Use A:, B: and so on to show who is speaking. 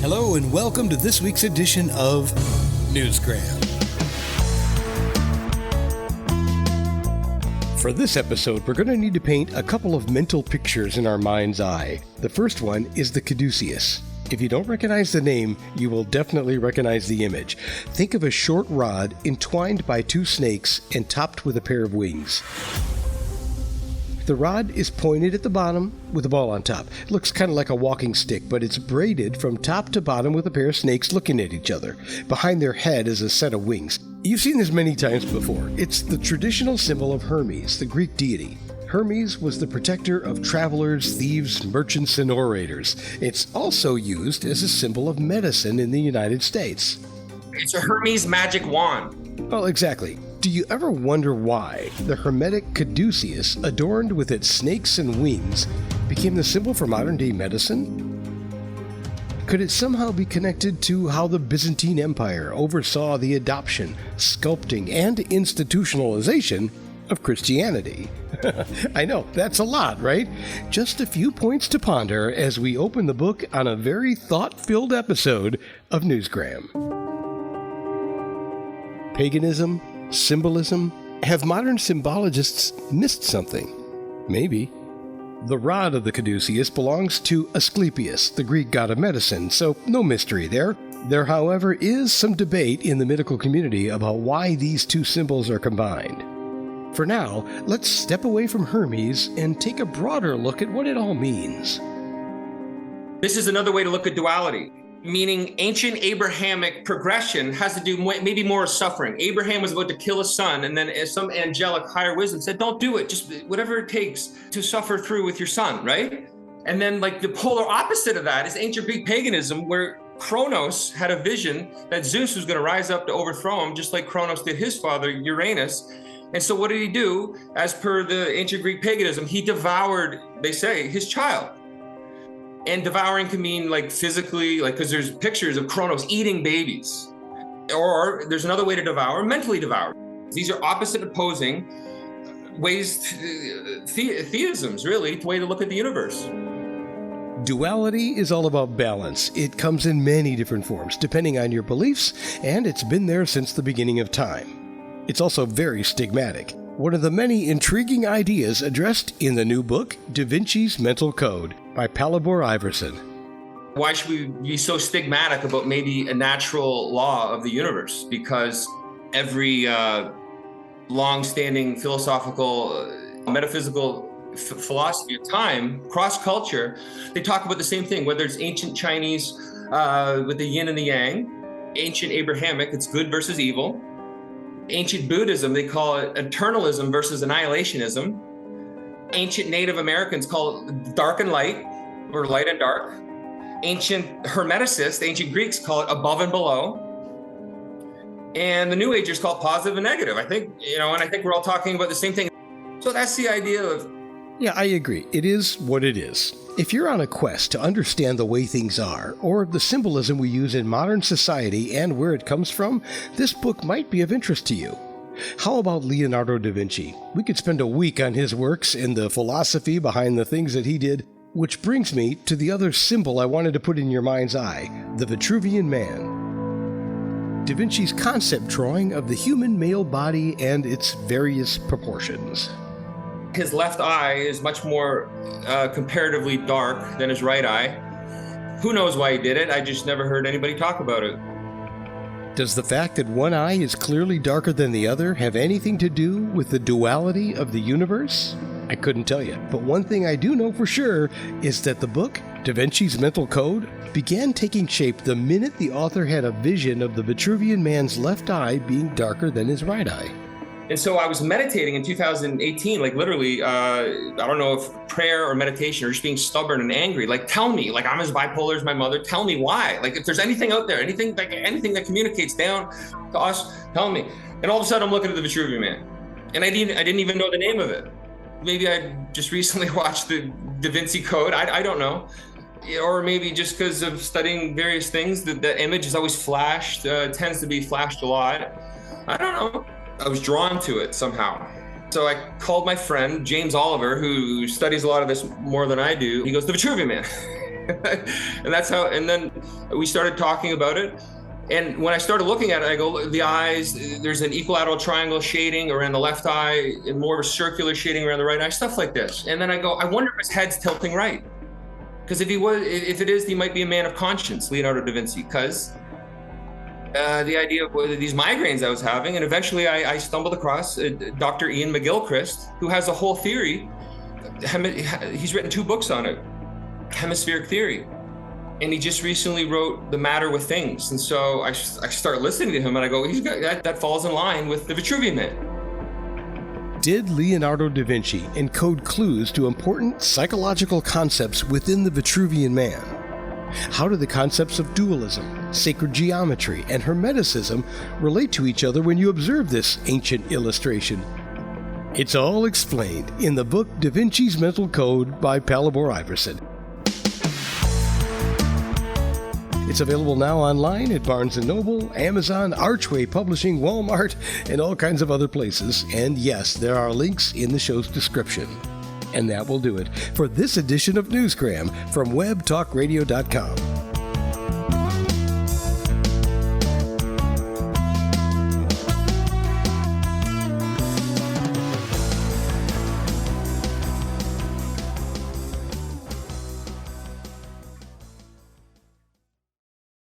A: Hello and welcome to this week's edition of Newsgram. For this episode, we're going to need to paint a couple of mental pictures in our mind's eye. The first one is the Caduceus. If you don't recognize the name, you will definitely recognize the image. Think of a short rod entwined by two snakes and topped with a pair of wings. The rod is pointed at the bottom with a ball on top. It looks kind of like a walking stick, but it's braided from top to bottom with a pair of snakes looking at each other. Behind their head is a set of wings. You've seen this many times before. It's the traditional symbol of Hermes, the Greek deity. Hermes was the protector of travelers, thieves, merchants, and orators. It's also used as a symbol of medicine in the United States.
B: It's a Hermes magic wand.
A: Well, exactly. Do you ever wonder why the Hermetic Caduceus, adorned with its snakes and wings, became the symbol for modern-day medicine? Could it somehow be connected to how the Byzantine Empire oversaw the adoption, sculpting, and institutionalization of Christianity? I know, that's a lot, right? Just a few points to ponder as we open the book on a very thought-filled episode of Newsgram. Paganism, symbolism. Have modern symbologists missed something? Maybe. The rod of the Caduceus belongs to Asclepius, the Greek god of medicine, so no mystery there. There, however, is some debate in the medical community about why these two symbols are combined. For now, let's step away from Hermes and take a broader look at what it all means.
B: This is another way to look at duality, meaning ancient Abrahamic progression has to do maybe more with suffering. Abraham was about to kill his son, and then some angelic higher wisdom said, don't do it, just whatever it takes to suffer through with your son, right? And then like the polar opposite of that is ancient Greek paganism, where Kronos had a vision that Zeus was going to rise up to overthrow him, just like Kronos did his father, Uranus. And so what did he do? As per the ancient Greek paganism, he devoured, they say, his child. And devouring can mean like physically, like because there's pictures of Kronos eating babies. Or there's another way to devour, mentally devour. These are opposite opposing ways, theisms, really, the way to look at the universe.
A: Duality is all about balance. It comes in many different forms, depending on your beliefs, and it's been there since the beginning of time. It's also very stigmatic. One of the many intriguing ideas addressed in the new book, DaVinci's Mental Code, by Palabor Iverson.
B: Why should we be so stigmatic about maybe a natural law of the universe? Because every long-standing philosophical, metaphysical philosophy of time, cross-culture, they talk about the same thing, whether it's ancient Chinese with the yin and the yang, ancient Abrahamic, it's good versus evil. Ancient Buddhism, they call it eternalism versus annihilationism. Ancient Native Americans call it dark and light, or light and dark. Ancient Hermeticists, ancient Greeks call it above and below. And the New Agers call it positive and negative. I think, and I think we're all talking about the same thing. So that's the idea of...
A: Yeah, I agree. It is what it is. If you're on a quest to understand the way things are, or the symbolism we use in modern society and where it comes from, this book might be of interest to you. How about Leonardo DaVinci? We could spend a week on his works and the philosophy behind the things that he did, which brings me to the other symbol I wanted to put in your mind's eye, the Vitruvian Man. Da Vinci's concept drawing of the human male body and its various proportions.
B: His left eye is much more comparatively dark than his right eye. Who knows why he did it? I just never heard anybody talk about it.
A: Does the fact that one eye is clearly darker than the other have anything to do with the duality of the universe? I couldn't tell you. But one thing I do know for sure is that the book, DaVinci's Mental Code, began taking shape the minute the author had a vision of the Vitruvian Man's left eye being darker than his right eye.
B: And so I was meditating in 2018, like literally, I don't know if prayer or meditation or just being stubborn and angry. Like, tell me, like I'm as bipolar as my mother. Tell me why. Like if there's anything out there, anything that communicates down to us, tell me. And all of a sudden I'm looking at the Vitruvian Man. And I didn't even know the name of it. Maybe I just recently watched the Da Vinci Code. I don't know. Or maybe just because of studying various things, the image is always flashed, tends to be flashed a lot. I don't know. I was drawn to it somehow. So I called my friend, James Oliver, who studies a lot of this more than I do. He goes, the Vitruvian Man. And that's how, and then we started talking about it. And when I started looking at it, I go, the eyes, there's an equilateral triangle shading around the left eye and more of a circular shading around the right eye, stuff like this. And then I go, I wonder if his head's tilting right. Because if it is, he might be a man of conscience, Leonardo da Vinci, because the idea of these migraines I was having, and eventually I stumbled across Dr. Ian McGilchrist, who has a whole theory. He's written 2 books on it, hemispheric theory. And he just recently wrote The Matter with Things. And so I start listening to him and I go, he's got, that falls in line with the Vitruvian Man.
A: Did Leonardo da Vinci encode clues to important psychological concepts within the Vitruvian Man? How do the concepts of dualism, sacred geometry, and Hermeticism relate to each other when you observe this ancient illustration? It's all explained in the book Da Vinci's Mental Code by Palabor Iverson. It's available now online at Barnes & Noble, Amazon, Archway Publishing, Walmart, and all kinds of other places. And yes, there are links in the show's description. And that will do it for this edition of Newsgram from webtalkradio.com.